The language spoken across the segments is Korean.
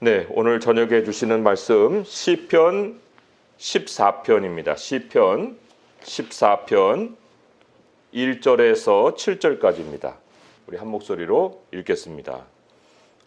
네, 오늘 저녁에 주시는 말씀 시편 14편입니다. 시편 14편 1절에서 7절까지입니다. 우리 한 목소리로 읽겠습니다.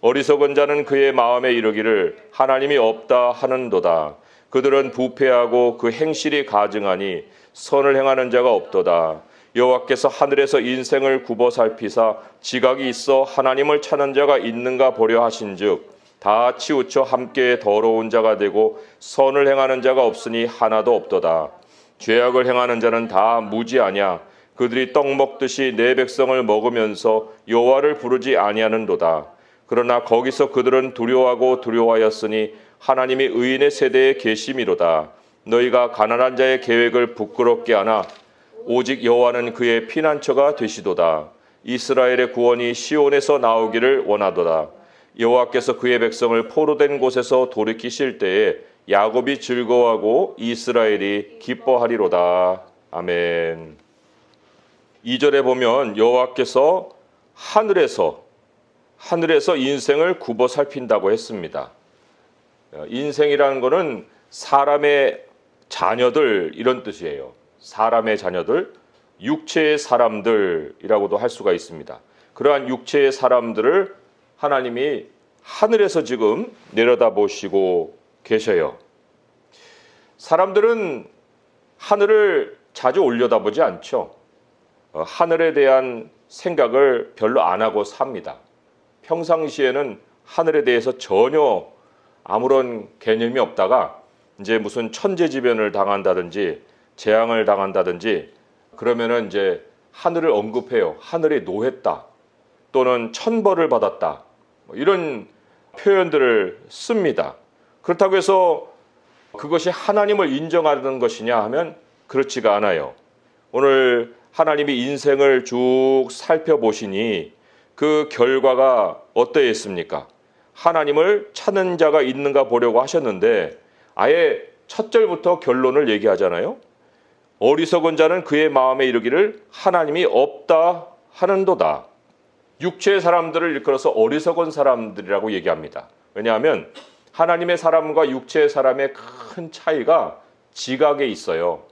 어리석은 자는 그의 마음에 이르기를 하나님이 없다 하는도다. 그들은 부패하고 그 행실이 가증하니 선을 행하는 자가 없도다. 여호와께서 하늘에서 인생을 굽어 살피사 지각이 있어 하나님을 찾는 자가 있는가 보려 하신즉 다 치우쳐 함께 더러운 자가 되고 선을 행하는 자가 없으니 하나도 없도다. 죄악을 행하는 자는 다 무지하냐. 그들이 떡 먹듯이 내 백성을 먹으면서 여호와를 부르지 아니하는도다. 그러나 거기서 그들은 두려워하고 두려워하였으니 하나님이 의인의 세대에 계심이로다. 너희가 가난한 자의 계획을 부끄럽게 하나 오직 여호와는 그의 피난처가 되시도다. 이스라엘의 구원이 시온에서 나오기를 원하도다. 여호와께서 그의 백성을 포로된 곳에서 돌이키실 때에 야곱이 즐거워하고 이스라엘이 기뻐하리로다. 아멘. 2절에 보면 여호와께서 하늘에서 인생을 굽어 살핀다고 했습니다. 인생이라는 것은 사람의 자녀들 이런 뜻이에요. 사람의 자녀들, 육체의 사람들이라고도 할 수가 있습니다. 그러한 육체의 사람들을 하나님이 하늘에서 지금 내려다보시고 계셔요. 사람들은 하늘을 자주 올려다보지 않죠. 하늘에 대한 생각을 별로 안 하고 삽니다. 평상시에는 하늘에 대해서 전혀 아무런 개념이 없다가 이제 무슨 천재지변을 당한다든지 재앙을 당한다든지 그러면은 이제 하늘을 언급해요. 하늘이 노했다 또는 천벌을 받았다 이런 표현들을 씁니다. 그렇다고 해서 그것이 하나님을 인정하는 것이냐 하면 그렇지가 않아요. 오늘 하나님이 인생을 쭉 살펴보시니 그 결과가 어떠했습니까? 하나님을 찾는 자가 있는가 보려고 하셨는데 아예 첫 절부터 결론을 얘기하잖아요. 어리석은 자는 그의 마음에 이르기를 하나님이 없다 하는도다. 육체의 사람들을 일컬어서 어리석은 사람들이라고 얘기합니다. 왜냐하면 하나님의 사람과 육체의 사람의 큰 차이가 지각에 있어요.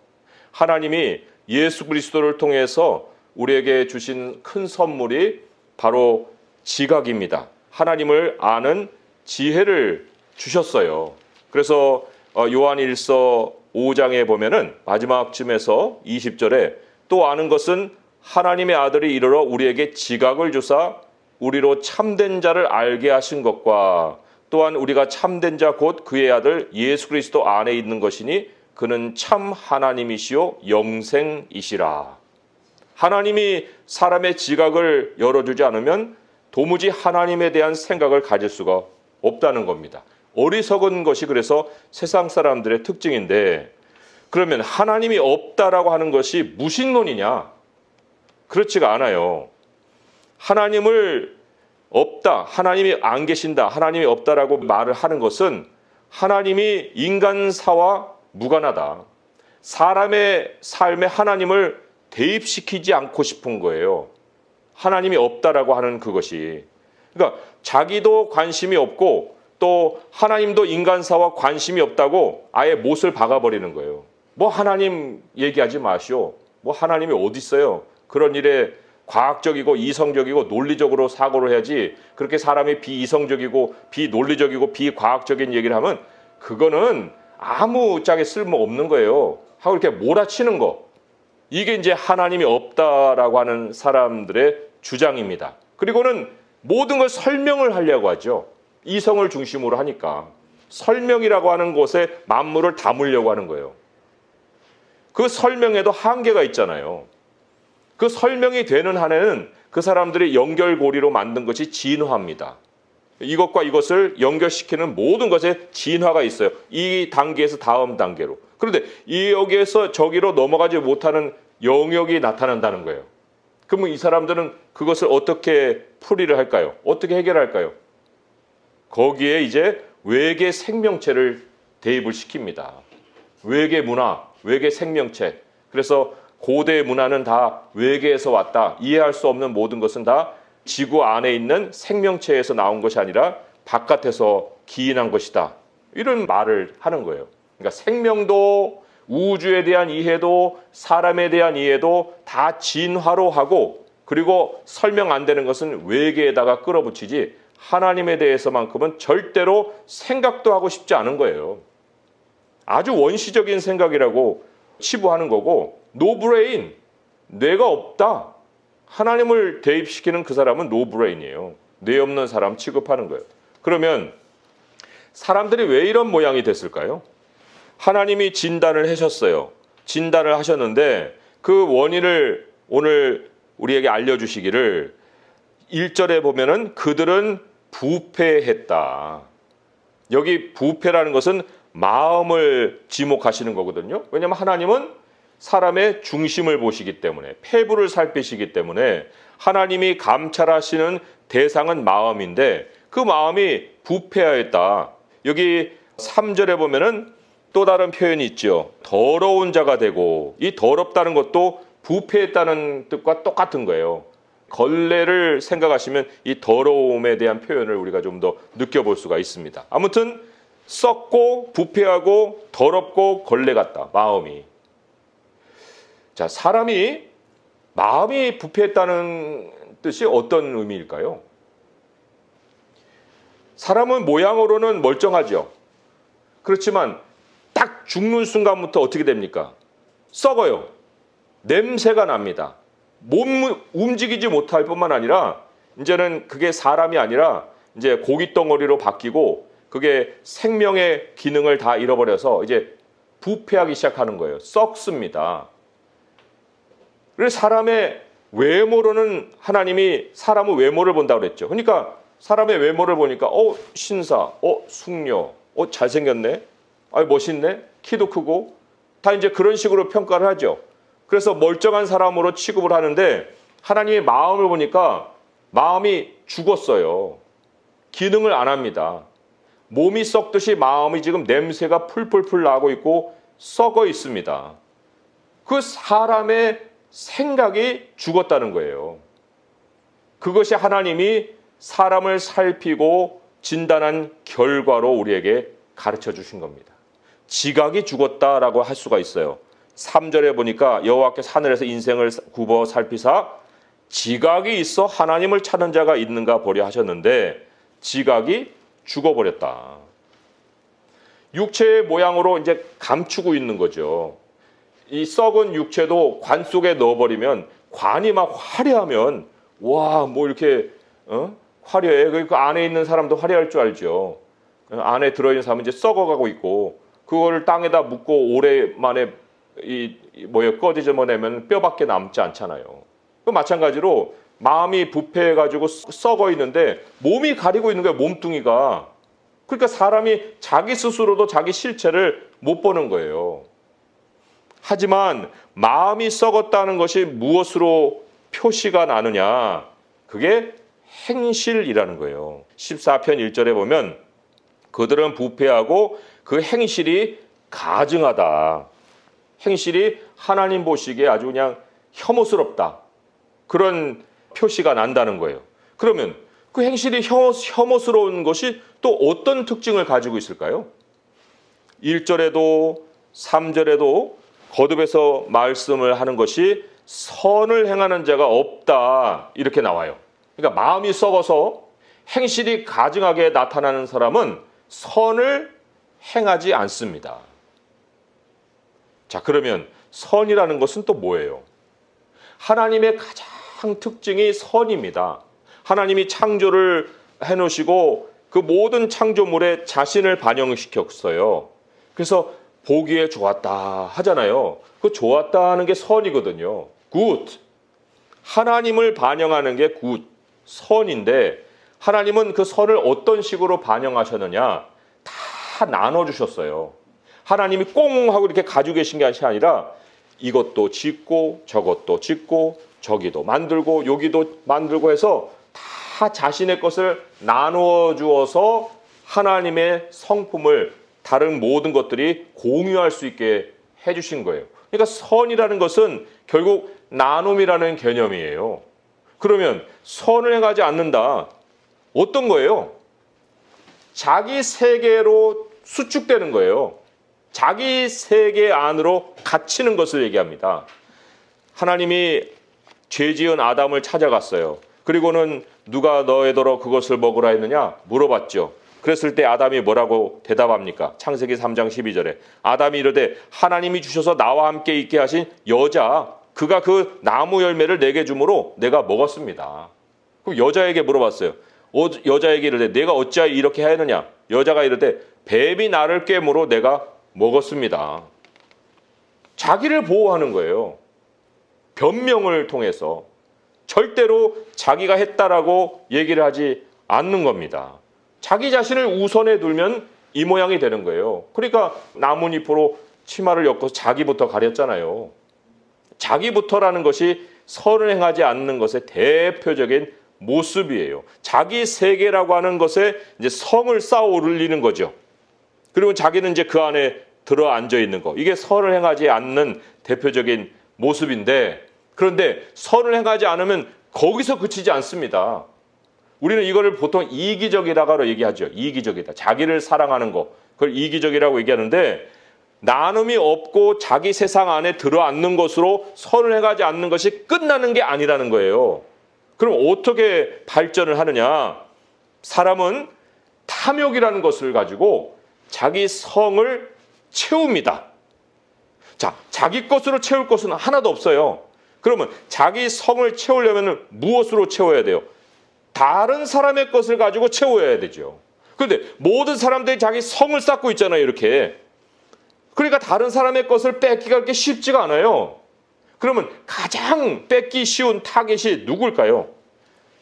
하나님이 예수 그리스도를 통해서 우리에게 주신 큰 선물이 바로 지각입니다. 하나님을 아는 지혜를 주셨어요. 그래서 요한일서 5장에 보면은 마지막쯤에서 20절에 또 아는 것은 하나님의 아들이 이르러 우리에게 지각을 주사 우리로 참된 자를 알게 하신 것과 또한 우리가 참된 자 곧 그의 아들 예수 그리스도 안에 있는 것이니 그는 참 하나님이시요 영생이시라. 하나님이 사람의 지각을 열어주지 않으면 도무지 하나님에 대한 생각을 가질 수가 없다는 겁니다. 어리석은 것이 그래서 세상 사람들의 특징인데 그러면 하나님이 없다라고 하는 것이 무신론이냐? 그렇지가 않아요. 하나님을 없다, 하나님이 안 계신다, 하나님이 없다라고 말을 하는 것은 하나님이 인간사와 무관하다. 사람의 삶에 하나님을 대입시키지 않고 싶은 거예요. 하나님이 없다라고 하는 그것이. 그러니까 자기도 관심이 없고 또 하나님도 인간사와 관심이 없다고 아예 못을 박아버리는 거예요. 뭐 하나님 얘기하지 마시오. 뭐 하나님이 어디 있어요. 그런 일에 과학적이고 이성적이고 논리적으로 사고를 해야지 그렇게 사람이 비이성적이고 비논리적이고 비과학적인 얘기를 하면 그거는 아무짝에 쓸모없는 거예요. 하고 이렇게 몰아치는 거. 이게 이제 하나님이 없다라고 하는 사람들의 주장입니다. 그리고는 모든 걸 설명을 하려고 하죠. 이성을 중심으로 하니까. 설명이라고 하는 곳에 만물을 담으려고 하는 거예요. 그 설명에도 한계가 있잖아요. 그 설명이 되는 한에는 그 사람들이 연결고리로 만든 것이 진화입니다. 이것과 이것을 연결시키는 모든 것에 진화가 있어요. 이 단계에서 다음 단계로. 그런데 여기에서 저기로 넘어가지 못하는 영역이 나타난다는 거예요. 그러면 이 사람들은 그것을 어떻게 풀이를 할까요? 어떻게 해결할까요? 거기에 이제 외계 생명체를 대입을 시킵니다. 외계 문화, 외계 생명체. 그래서 고대 문화는 다 외계에서 왔다. 이해할 수 없는 모든 것은 다 지구 안에 있는 생명체에서 나온 것이 아니라 바깥에서 기인한 것이다. 이런 말을 하는 거예요. 그러니까 생명도 우주에 대한 이해도 사람에 대한 이해도 다 진화로 하고, 그리고 설명 안 되는 것은 외계에다가 끌어붙이지 하나님에 대해서만큼은 절대로 생각도 하고 싶지 않은 거예요. 아주 원시적인 생각이라고 치부하는 거고, 노브레인, 뇌가 없다. 하나님을 대입시키는 그 사람은 노브레인이에요. 뇌 없는 사람 취급하는 거예요. 그러면 사람들이 왜 이런 모양이 됐을까요? 하나님이 진단을 하셨어요. 진단을 하셨는데 그 원인을 오늘 우리에게 알려주시기를 1절에 보면은 그들은 부패했다. 여기 부패라는 것은 마음을 지목하시는 거거든요. 왜냐하면 하나님은 사람의 중심을 보시기 때문에, 폐부를 살피시기 때문에 하나님이 감찰하시는 대상은 마음인데 그 마음이 부패하였다. 여기 3절에 보면은 또 다른 표현이 있죠. 더러운 자가 되고, 이 더럽다는 것도 부패했다는 뜻과 똑같은 거예요. 걸레를 생각하시면 이 더러움에 대한 표현을 우리가 좀 더 느껴볼 수가 있습니다. 아무튼 썩고 부패하고 더럽고 걸레 같다. 마음이. 자, 마음이 부패했다는 뜻이 어떤 의미일까요? 사람은 모양으로는 멀쩡하죠. 그렇지만 딱 죽는 순간부터 어떻게 됩니까? 썩어요. 냄새가 납니다. 몸 움직이지 못할 뿐만 아니라 이제는 그게 사람이 아니라 이제 고깃덩어리로 바뀌고 그게 생명의 기능을 다 잃어버려서 이제 부패하기 시작하는 거예요. 썩습니다. 그래서 사람의 외모로는 하나님이 사람의 외모를 본다고 그랬죠. 그러니까 사람의 외모를 보니까 신사, 숙녀, 잘생겼네, 멋있네, 키도 크고 다 이제 그런 식으로 평가를 하죠. 그래서 멀쩡한 사람으로 취급을 하는데 하나님의 마음을 보니까 마음이 죽었어요. 기능을 안 합니다. 몸이 썩듯이 마음이 지금 냄새가 풀풀풀 나고 있고 썩어 있습니다. 그 사람의 생각이 죽었다는 거예요. 그것이 하나님이 사람을 살피고 진단한 결과로 우리에게 가르쳐 주신 겁니다. 지각이 죽었다라고 할 수가 있어요. 3절에 보니까 여호와께서 하늘에서 인생을 굽어 살피사 지각이 있어 하나님을 찾는 자가 있는가 보려 하셨는데 지각이 죽어버렸다. 육체의 모양으로 이제 감추고 있는 거죠. 이 썩은 육체도 관 속에 넣어버리면 관이 막 화려하면 와, 뭐 이렇게 화려해. 그 안에 있는 사람도 화려할 줄 알죠. 안에 들어있는 사람은 이제 썩어가고 있고 그거를 땅에다 묻고 오래만에 꺼지져내면 뼈밖에 남지 않잖아요. 그 마찬가지로 마음이 부패해가지고 썩어 있는데 몸이 가리고 있는 거예요. 몸뚱이가. 그러니까 사람이 자기 스스로도 자기 실체를 못 보는 거예요. 하지만 마음이 썩었다는 것이 무엇으로 표시가 나느냐? 그게 행실이라는 거예요. 14편 1절에 보면 그들은 부패하고 그 행실이 가증하다. 행실이 하나님 보시기에 아주 그냥 혐오스럽다. 그런 표시가 난다는 거예요. 그러면 그 행실이 혐오스러운 것이 또 어떤 특징을 가지고 있을까요? 1절에도 3절에도 거듭해서 말씀을 하는 것이 선을 행하는 자가 없다. 이렇게 나와요. 그러니까 마음이 썩어서 행실이 가증하게 나타나는 사람은 선을 행하지 않습니다. 자, 그러면 선이라는 것은 또 뭐예요? 하나님의 가장 특징이 선입니다. 하나님이 창조를 해놓으시고 그 모든 창조물에 자신을 반영시켰어요. 그래서 보기에 좋았다 하잖아요. 그 좋았다는 게 선이거든요. good. 하나님을 반영하는 게 good, 선인데 하나님은 그 선을 어떤 식으로 반영하셨느냐? 다 나눠주셨어요. 하나님이 꽁 하고 이렇게 가지고 계신 게 아니라 이것도 짓고 저것도 짓고 저기도 만들고 여기도 만들고 해서 다 자신의 것을 나누어 주어서 하나님의 성품을 다른 모든 것들이 공유할 수 있게 해주신 거예요. 그러니까 선이라는 것은 결국 나눔이라는 개념이에요. 그러면 선을 행하지 않는다. 어떤 거예요? 자기 세계로 수축되는 거예요. 자기 세계 안으로 갇히는 것을 얘기합니다. 하나님이 죄 지은 아담을 찾아갔어요. 그리고는 누가 너에더러 그것을 먹으라 했느냐 물어봤죠. 그랬을 때 아담이 뭐라고 대답합니까? 창세기 3장 12절에 아담이 이르되 하나님이 주셔서 나와 함께 있게 하신 여자, 그가 그 나무 열매를 내게 주므로 내가 먹었습니다. 그럼 여자에게 물어봤어요. 여자에게 이르되 내가 어찌하여 이렇게 하였느냐? 여자가 이르되 뱀이 나를 깨므로 내가 먹었습니다. 자기를 보호하는 거예요. 변명을 통해서 절대로 자기가 했다라고 얘기를 하지 않는 겁니다. 자기 자신을 우선에 두면 이 모양이 되는 거예요. 그러니까 나뭇잎으로 치마를 엮어서 자기부터 가렸잖아요. 자기부터라는 것이 선을 행하지 않는 것의 대표적인 모습이에요. 자기 세계라고 하는 것에 이제 성을 쌓아 올리는 거죠. 그리고 자기는 이제 그 안에 들어 앉아 있는 거. 이게 선을 행하지 않는 대표적인 모습인데, 그런데 선을 행하지 않으면 거기서 그치지 않습니다. 우리는 이거를 보통 이기적이라고 얘기하죠. 이기적이다. 자기를 사랑하는 거. 그걸 이기적이라고 얘기하는데, 나눔이 없고 자기 세상 안에 들어앉는 것으로 선을 행하지 않는 것이 끝나는 게 아니라는 거예요. 그럼 어떻게 발전을 하느냐? 사람은 탐욕이라는 것을 가지고 자기 성을 채웁니다. 자, 자기 것으로 채울 것은 하나도 없어요. 그러면 자기 성을 채우려면 무엇으로 채워야 돼요? 다른 사람의 것을 가지고 채워야 되죠. 그런데 모든 사람들이 자기 성을 쌓고 있잖아요, 이렇게. 그러니까 다른 사람의 것을 뺏기가 그렇게 쉽지가 않아요. 그러면 가장 뺏기 쉬운 타겟이 누굴까요?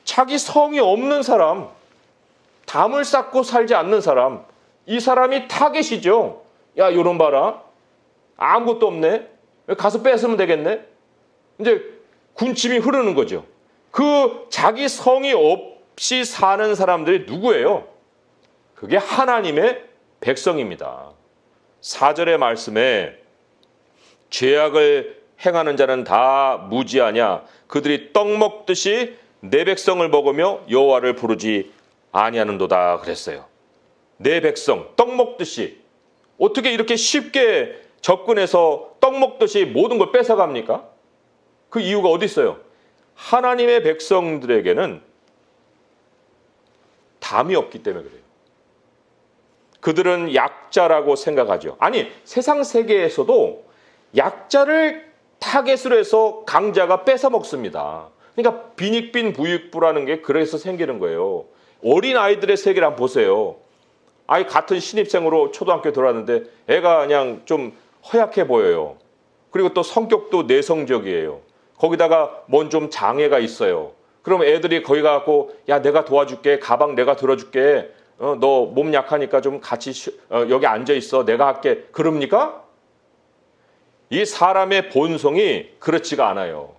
자기 성이 없는 사람, 담을 쌓고 살지 않는 사람, 이 사람이 타겟이죠. 야, 요런 봐라. 아무것도 없네. 가서 뺏으면 되겠네. 이제 군침이 흐르는 거죠. 그 자기 성이 없이 사는 사람들이 누구예요? 그게 하나님의 백성입니다. 4절의 말씀에 죄악을 행하는 자는 다 무지하냐? 그들이 떡 먹듯이 내 백성을 먹으며 여호와를 부르지 아니하는도다 그랬어요. 내 백성, 떡 먹듯이. 어떻게 이렇게 쉽게 접근해서 떡 먹듯이 모든 걸 뺏어갑니까? 그 이유가 어디 있어요? 하나님의 백성들에게는 담이 없기 때문에 그래요. 그들은 약자라고 생각하죠. 아니, 세상 세계에서도 약자를 타겟으로 해서 강자가 뺏어 먹습니다. 그러니까 빈익빈 부익부라는 게 그래서 생기는 거예요. 어린 아이들의 세계를 한번 보세요. 아이 같은 신입생으로 초등학교 들어왔는데 애가 그냥 좀 허약해 보여요. 그리고 또 성격도 내성적이에요. 거기다가 뭔 좀 장애가 있어요. 그럼 애들이 거기 가고 야, 내가 도와줄게. 가방 내가 들어줄게. 너 몸 약하니까 좀 같이 여기 앉아 있어. 내가 할게. 그럽니까? 이 사람의 본성이 그렇지가 않아요.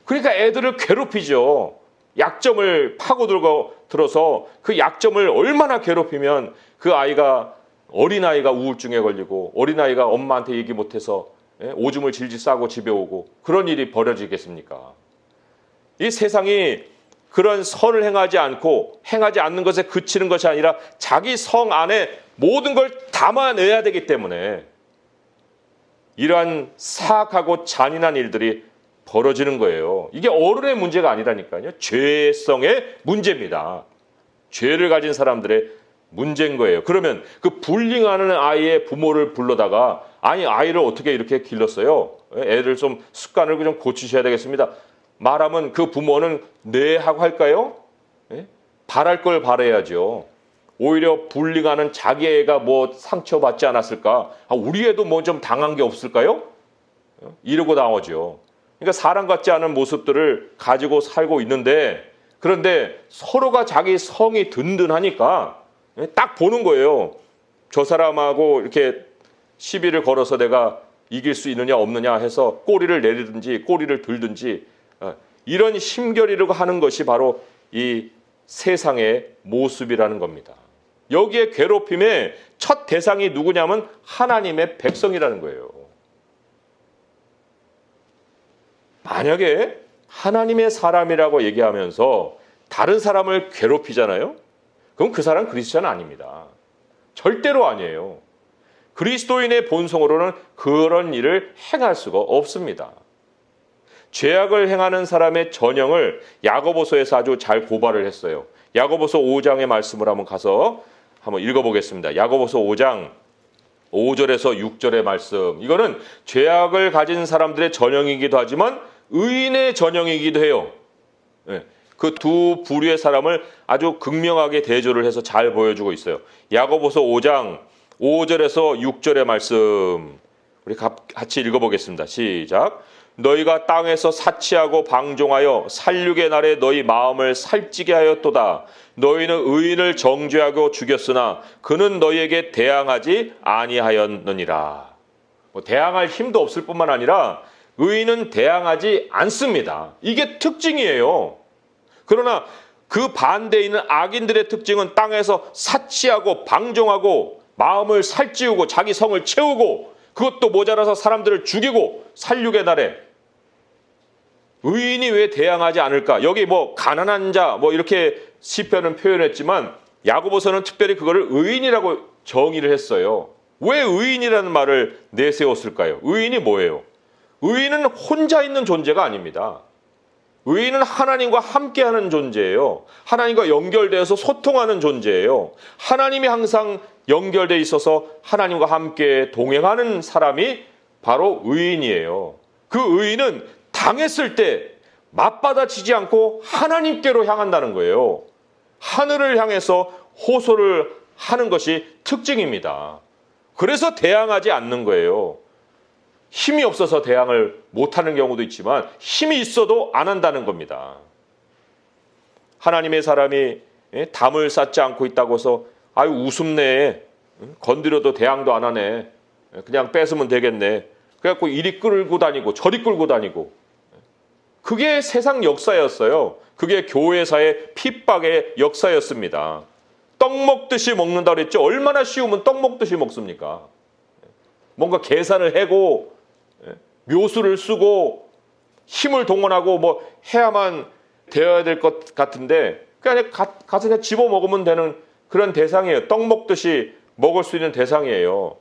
그러니까 애들을 괴롭히죠. 약점을 파고들어서 그 약점을 얼마나 괴롭히면 그 아이가, 어린아이가 우울증에 걸리고 어린아이가 엄마한테 얘기 못해서 오줌을 질질 싸고 집에 오고 그런 일이 벌어지겠습니까? 이 세상이 그런 선을 행하지 않고 행하지 않는 것에 그치는 것이 아니라 자기 성 안에 모든 걸 담아내야 되기 때문에 이러한 사악하고 잔인한 일들이 벌어지는 거예요. 이게 어른의 문제가 아니라니까요. 죄성의 문제입니다. 죄를 가진 사람들의 문제인 거예요. 그러면 그 불링하는 아이의 부모를 불러다가 아니 아이를 어떻게 이렇게 길렀어요? 애들 좀 습관을 좀 고치셔야 되겠습니다. 말하면 그 부모는 네 하고 할까요? 바랄 걸 바라야죠. 오히려 불링하는 자기 애가 뭐 상처받지 않았을까? 우리 애도 뭐 좀 당한 게 없을까요? 이러고 나오죠. 그러니까 사람 같지 않은 모습들을 가지고 살고 있는데, 그런데 서로가 자기 성이 든든하니까 딱 보는 거예요. 저 사람하고 이렇게 시비를 걸어서 내가 이길 수 있느냐 없느냐 해서 꼬리를 내리든지 꼬리를 들든지 이런 힘겨루려고 하는 것이 바로 이 세상의 모습이라는 겁니다. 여기에 괴롭힘의 첫 대상이 누구냐면 하나님의 백성이라는 거예요. 만약에 하나님의 사람이라고 얘기하면서 다른 사람을 괴롭히잖아요. 그럼 그 사람은 그리스도는 아닙니다. 절대로 아니에요. 그리스도인의 본성으로는 그런 일을 행할 수가 없습니다. 죄악을 행하는 사람의 전형을 야고보서에서 아주 잘 고발을 했어요. 야고보서 5장의 말씀을 한번 가서 한번 읽어보겠습니다. 야고보서 5장 5절에서 6절의 말씀. 이거는 죄악을 가진 사람들의 전형이기도 하지만 의인의 전형이기도 해요. 그 두 부류의 사람을 아주 극명하게 대조를 해서 잘 보여주고 있어요. 야고보서 5장 5절에서 6절의 말씀 우리 같이 읽어보겠습니다. 시작. 너희가 땅에서 사치하고 방종하여 살육의 날에 너희 마음을 살찌게 하였도다. 너희는 의인을 정죄하고 죽였으나 그는 너희에게 대항하지 아니하였느니라. 대항할 힘도 없을 뿐만 아니라 의인은 대항하지 않습니다. 이게 특징이에요. 그러나 그 반대에 있는 악인들의 특징은 땅에서 사치하고 방종하고 마음을 살찌우고 자기 성을 채우고 그것도 모자라서 사람들을 죽이고 살육의 날에 의인이 왜 대항하지 않을까? 여기 가난한 자 이렇게 시편은 표현했지만 야고보서는 특별히 그거를 의인이라고 정의를 했어요. 왜 의인이라는 말을 내세웠을까요? 의인이 뭐예요? 의인은 혼자 있는 존재가 아닙니다. 의인은 하나님과 함께하는 존재예요. 하나님과 연결되어서 소통하는 존재예요. 하나님이 항상 연결되어 있어서 하나님과 함께 동행하는 사람이 바로 의인이에요. 그 의인은 당했을 때 맞받아치지 않고 하나님께로 향한다는 거예요. 하늘을 향해서 호소를 하는 것이 특징입니다. 그래서 대항하지 않는 거예요. 힘이 없어서 대항을 못하는 경우도 있지만 힘이 있어도 안 한다는 겁니다. 하나님의 사람이 담을 쌓지 않고 있다고 해서 아유 우습네, 건드려도 대항도 안 하네, 그냥 뺏으면 되겠네, 그래갖고 이리 끌고 다니고 저리 끌고 다니고, 그게 세상 역사였어요. 그게 교회사의 핍박의 역사였습니다. 떡 먹듯이 먹는다 그랬죠. 얼마나 쉬우면 떡 먹듯이 먹습니까? 뭔가 계산을 해고 묘수를 쓰고 힘을 동원하고 해야만 되어야 될 것 같은데 그냥 가서 그냥 집어 먹으면 되는 그런 대상이에요. 떡 먹듯이 먹을 수 있는 대상이에요.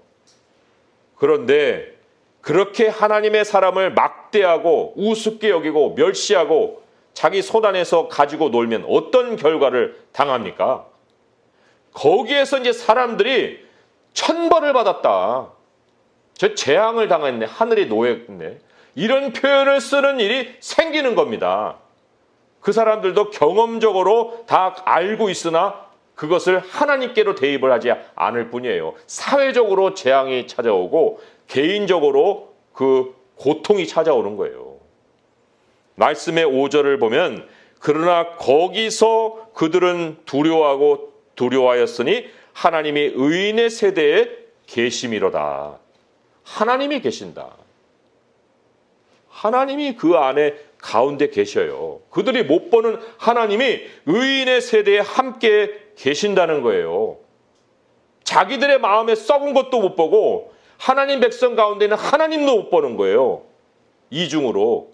그런데 그렇게 하나님의 사람을 막대하고 우습게 여기고 멸시하고 자기 손 안에서 가지고 놀면 어떤 결과를 당합니까? 거기에서 이제 사람들이 천벌을 받았다. 저 재앙을 당했네. 하늘이 노했네. 이런 표현을 쓰는 일이 생기는 겁니다. 그 사람들도 경험적으로 다 알고 있으나 그것을 하나님께로 대입을 하지 않을 뿐이에요. 사회적으로 재앙이 찾아오고 개인적으로 그 고통이 찾아오는 거예요. 말씀의 5절을 보면 그러나 거기서 그들은 두려워하였으니 하나님이 의인의 세대에 계심이로다. 하나님이 계신다. 하나님이 그 안에 가운데 계셔요. 그들이 못 보는 하나님이 의인의 세대에 함께 계신다는 거예요. 자기들의 마음에 썩은 것도 못 보고 하나님 백성 가운데는 하나님도 못 보는 거예요. 이중으로.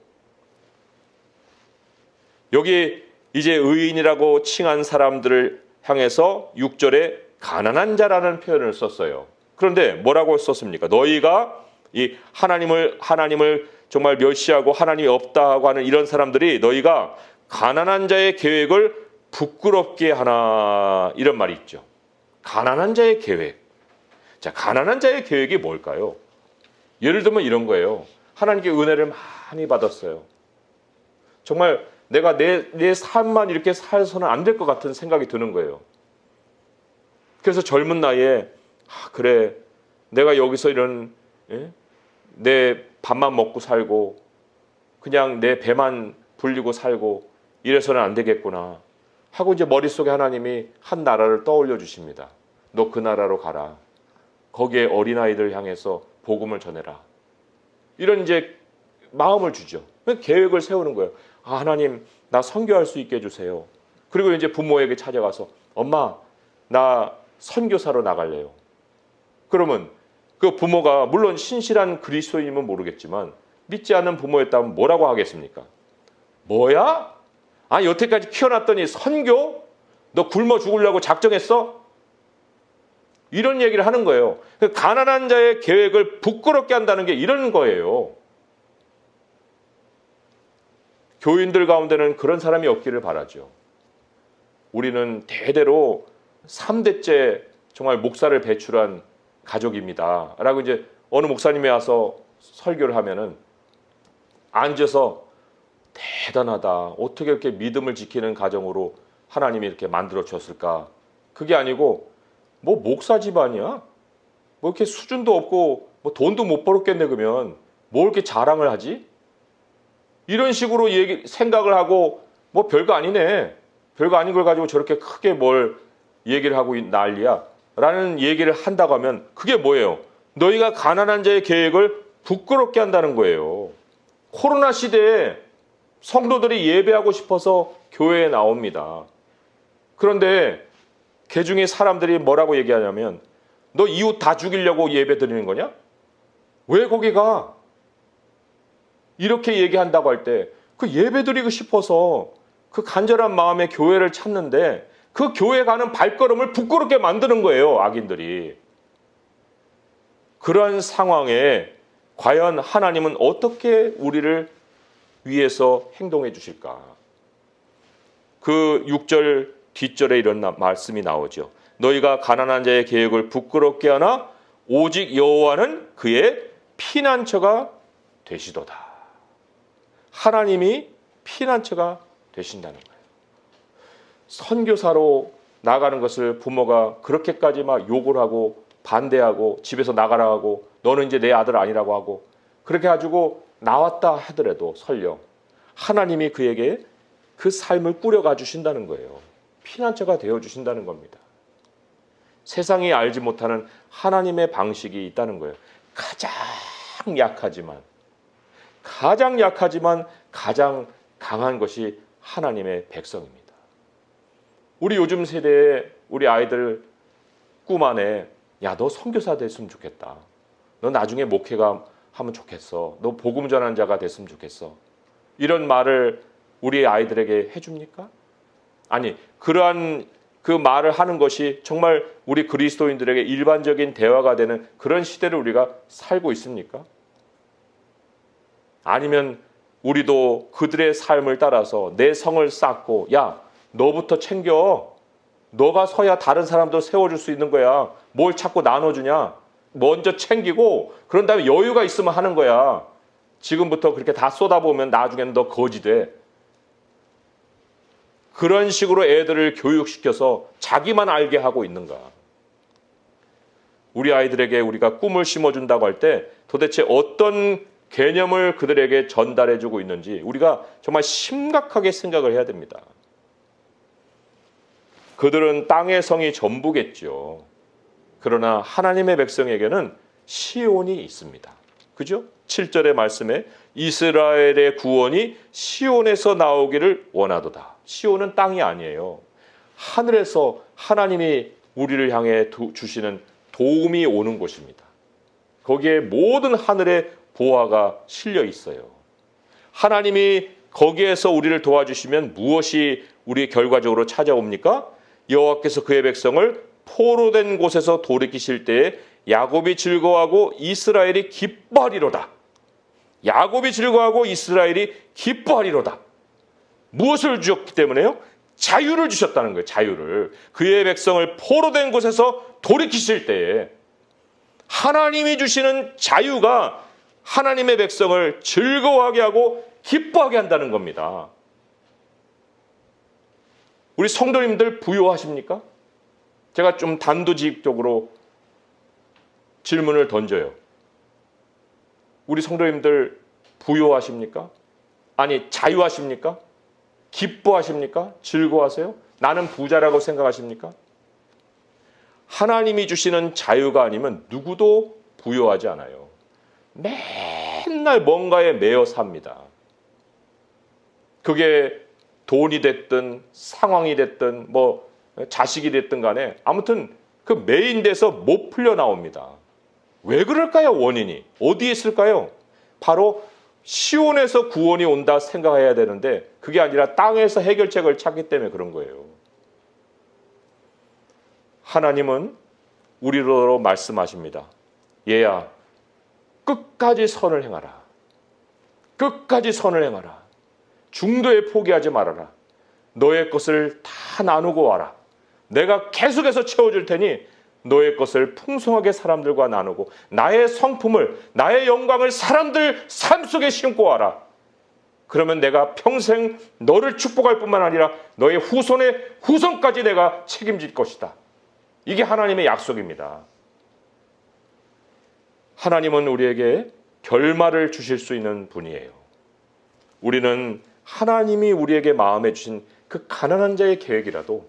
여기 이제 의인이라고 칭한 사람들을 향해서 6절에 가난한 자라는 표현을 썼어요. 그런데 뭐라고 썼습니까? 너희가 이 하나님을 정말 멸시하고 하나님이 없다고 하는 이런 사람들이 너희가 가난한 자의 계획을 부끄럽게 하나, 이런 말이 있죠. 가난한 자의 계획. 자, 가난한 자의 계획이 뭘까요? 예를 들면 이런 거예요. 하나님께 은혜를 많이 받았어요. 정말 내가 내 삶만 이렇게 살아서는 안 될 것 같은 생각이 드는 거예요. 그래서 젊은 나이에 그래, 내가 여기서 이런 내 밥만 먹고 살고 그냥 내 배만 불리고 살고 이래서는 안 되겠구나 하고 이제 머릿속에 하나님이 한 나라를 떠올려 주십니다. 너 그 나라로 가라. 거기에 어린아이들 향해서 복음을 전해라. 이런 이제 마음을 주죠. 계획을 세우는 거예요. 하나님, 나 선교할 수 있게 해주세요. 그리고 이제 부모에게 찾아가서 엄마, 나 선교사로 나갈래요. 그러면 그 부모가 물론 신실한 그리스도인이면 모르겠지만 믿지 않는 부모였다면 뭐라고 하겠습니까? 뭐야? 여태까지 키워놨더니 선교? 너 굶어 죽으려고 작정했어? 이런 얘기를 하는 거예요. 가난한 자의 계획을 부끄럽게 한다는 게 이런 거예요. 교인들 가운데는 그런 사람이 없기를 바라죠. 우리는 대대로 3대째 정말 목사를 배출한 가족입니다. 라고 이제 어느 목사님이 와서 설교를 하면은 앉아서 대단하다. 어떻게 이렇게 믿음을 지키는 가정으로 하나님이 이렇게 만들어 주었을까? 그게 아니고 뭐 목사 집안이야? 뭐 이렇게 수준도 없고 뭐 돈도 못 벌었겠네 그러면 뭐 이렇게 자랑을 하지? 이런 식으로 생각을 하고 뭐 별거 아니네. 별거 아닌 걸 가지고 저렇게 크게 뭘 얘기를 하고 난리야. 라는 얘기를 한다고 하면 그게 뭐예요? 너희가 가난한 자의 계획을 부끄럽게 한다는 거예요. 코로나 시대에 성도들이 예배하고 싶어서 교회에 나옵니다. 그런데 그 중에 사람들이 뭐라고 얘기하냐면 너 이웃 다 죽이려고 예배 드리는 거냐? 왜 거기 가? 이렇게 얘기한다고 할 때 그 예배 드리고 싶어서 그 간절한 마음에 교회를 찾는데 그 교회 가는 발걸음을 부끄럽게 만드는 거예요. 악인들이. 그런 상황에 과연 하나님은 어떻게 우리를 위해서 행동해 주실까? 그 6절 뒷절에 이런 말씀이 나오죠. 너희가 가난한 자의 계획을 부끄럽게 하나 오직 여호와는 그의 피난처가 되시도다. 하나님이 피난처가 되신다는 거예요. 선교사로 나가는 것을 부모가 그렇게까지 막 욕을 하고 반대하고 집에서 나가라 하고 너는 이제 내 아들 아니라고 하고 그렇게 가지고 나왔다 하더라도 설령 하나님이 그에게 그 삶을 꾸려가 주신다는 거예요. 피난처가 되어 주신다는 겁니다. 세상이 알지 못하는 하나님의 방식이 있다는 거예요. 가장 약하지만 가장 강한 것이 하나님의 백성입니다. 우리 요즘 세대에 우리 아이들 꿈 안에 야, 너 선교사 됐으면 좋겠다. 너 나중에 목회가 하면 좋겠어. 너 복음 전하는 자가 됐으면 좋겠어. 이런 말을 우리 아이들에게 해줍니까? 아니, 그러한 그 말을 하는 것이 정말 우리 그리스도인들에게 일반적인 대화가 되는 그런 시대를 우리가 살고 있습니까? 아니면 우리도 그들의 삶을 따라서 내 성을 쌓고 야, 너부터 챙겨. 너가 서야 다른 사람도 세워줄 수 있는 거야. 뭘 자꾸 나눠주냐. 먼저 챙기고 그런 다음에 여유가 있으면 하는 거야. 지금부터 그렇게 다 쏟아보면 나중에는 너 거지 돼. 그런 식으로 애들을 교육시켜서 자기만 알게 하고 있는가. 우리 아이들에게 우리가 꿈을 심어준다고 할 때 도대체 어떤 개념을 그들에게 전달해주고 있는지 우리가 정말 심각하게 생각을 해야 됩니다. 그들은 땅의 성이 전부겠죠. 그러나 하나님의 백성에게는 시온이 있습니다. 그죠? 7절의 말씀에 이스라엘의 구원이 시온에서 나오기를 원하도다. 시온은 땅이 아니에요. 하늘에서 하나님이 우리를 향해 주시는 도움이 오는 곳입니다. 거기에 모든 하늘의 보화가 실려 있어요. 하나님이 거기에서 우리를 도와주시면 무엇이 우리 결과적으로 찾아옵니까? 여호와께서 그의 백성을 포로된 곳에서 돌이키실 때에 야곱이 즐거워하고 이스라엘이 기뻐하리로다. 야곱이 즐거워하고 이스라엘이 기뻐하리로다. 무엇을 주셨기 때문에요? 자유를 주셨다는 거예요. 자유를. 그의 백성을 포로된 곳에서 돌이키실 때에 하나님이 주시는 자유가 하나님의 백성을 즐거워하게 하고 기뻐하게 한다는 겁니다. 우리 성도님들 부요하십니까? 제가 좀 단도직입적으로 질문을 던져요. 우리 성도님들 부요하십니까? 아니, 자유하십니까? 기뻐하십니까? 즐거워하세요? 나는 부자라고 생각하십니까? 하나님이 주시는 자유가 아니면 누구도 부요하지 않아요. 맨날 뭔가에 매여 삽니다. 그게 돈이 됐든 상황이 됐든 뭐 자식이 됐든 간에 아무튼 그 매인 데서 못 풀려 나옵니다. 왜 그럴까요? 원인이 어디에 있을까요? 바로 시온에서 구원이 온다 생각해야 되는데 그게 아니라 땅에서 해결책을 찾기 때문에 그런 거예요. 하나님은 우리로 말씀하십니다. 얘야, 끝까지 선을 행하라. 끝까지 선을 행하라. 중도에 포기하지 말아라. 너의 것을 다 나누고 와라. 내가 계속해서 채워줄 테니 너의 것을 풍성하게 사람들과 나누고 나의 성품을, 나의 영광을 사람들 삶 속에 심고 와라. 그러면 내가 평생 너를 축복할 뿐만 아니라 너의 후손의 후손까지 내가 책임질 것이다. 이게 하나님의 약속입니다. 하나님은 우리에게 결말을 주실 수 있는 분이에요. 우리는 하나님이 우리에게 마음에 주신 그 가난한 자의 계획이라도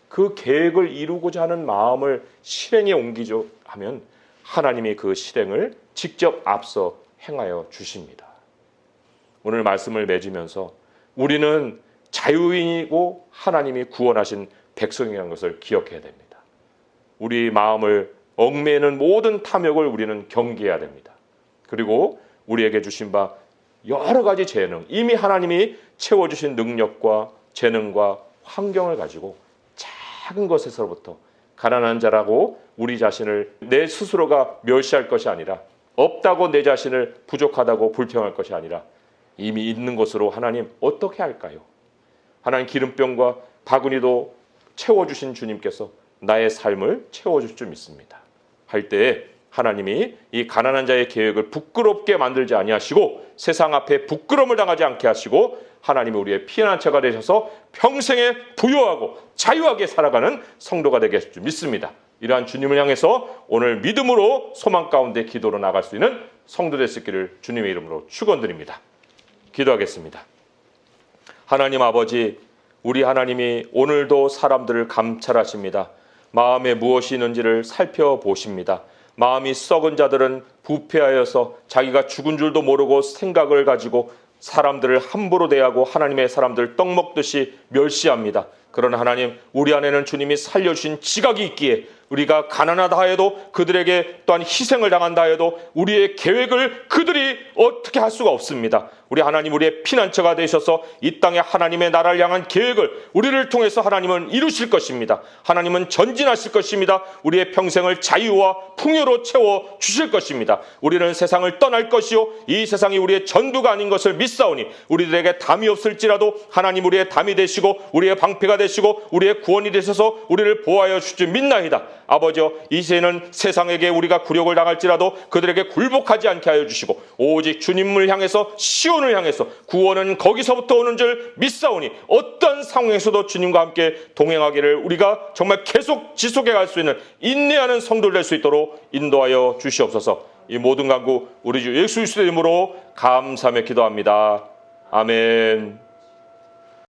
그 계획을 이루고자 하는 마음을 실행에 옮기려 하면 하나님이 그 실행을 직접 앞서 행하여 주십니다. 오늘 말씀을 맺으면서 우리는 자유인이고 하나님이 구원하신 백성이라는 것을 기억해야 됩니다. 우리 마음을 얽매이는 모든 탐욕을 우리는 경계해야 됩니다. 그리고 우리에게 주신 바 여러 가지 재능, 이미 하나님이 채워주신 능력과 재능과 환경을 가지고 작은 것에서부터 가난한 자라고 우리 자신을 내 스스로가 멸시할 것이 아니라, 없다고 내 자신을 부족하다고 불평할 것이 아니라 이미 있는 것으로 하나님 어떻게 할까요? 하나님 기름병과 바구니도 채워주신 주님께서 나의 삶을 채워줄 줄 믿습니다. 할 때에 하나님이 이 가난한 자의 계획을 부끄럽게 만들지 아니하시고 세상 앞에 부끄러움을 당하지 않게 하시고 하나님이 우리의 피난처가 되셔서 평생에 부유하고 자유하게 살아가는 성도가 되게 하실 줄 믿습니다. 이러한 주님을 향해서 오늘 믿음으로 소망 가운데 기도로 나갈 수 있는 성도 될 수 있기를 주님의 이름으로 축원드립니다. 기도하겠습니다. 하나님 아버지, 우리 하나님이 오늘도 사람들을 감찰하십니다. 마음에 무엇이 있는지를 살펴보십니다. 마음이 썩은 자들은 부패하여서 자기가 죽은 줄도 모르고 생각을 가지고 사람들을 함부로 대하고 하나님의 사람들 떡 먹듯이 멸시합니다. 그러나 하나님, 우리 안에는 주님이 살려주신 지각이 있기에 우리가 가난하다 해도 그들에게 또한 희생을 당한다 해도 우리의 계획을 그들이 어떻게 할 수가 없습니다. 우리 하나님, 우리의 피난처가 되셔서 이 땅에 하나님의 나라를 향한 계획을 우리를 통해서 하나님은 이루실 것입니다. 하나님은 전진하실 것입니다. 우리의 평생을 자유와 풍요로 채워 주실 것입니다. 우리는 세상을 떠날 것이요 이 세상이 우리의 전부가 아닌 것을 믿사오니 우리들에게 담이 없을지라도 하나님 우리의 담이 되시고 우리의 방패가 되시고 우리의 구원이 되셔서 우리를 보호하여 주실 줄 믿나이다. 아버지여, 이제는 세상에게 우리가 굴욕을 당할지라도 그들에게 굴복하지 않게 하여 주시고 오직 주님을 향해서, 시온을 향해서 구원은 거기서부터 오는 줄 믿사오니 어떤 상황에서도 주님과 함께 동행하기를 우리가 정말 계속 지속해 갈 수 있는 인내하는 성도를 될 수 있도록 인도하여 주시옵소서. 이 모든 간구 우리 주 예수 그리스도의 이름으로 감사하며 기도합니다. 아멘.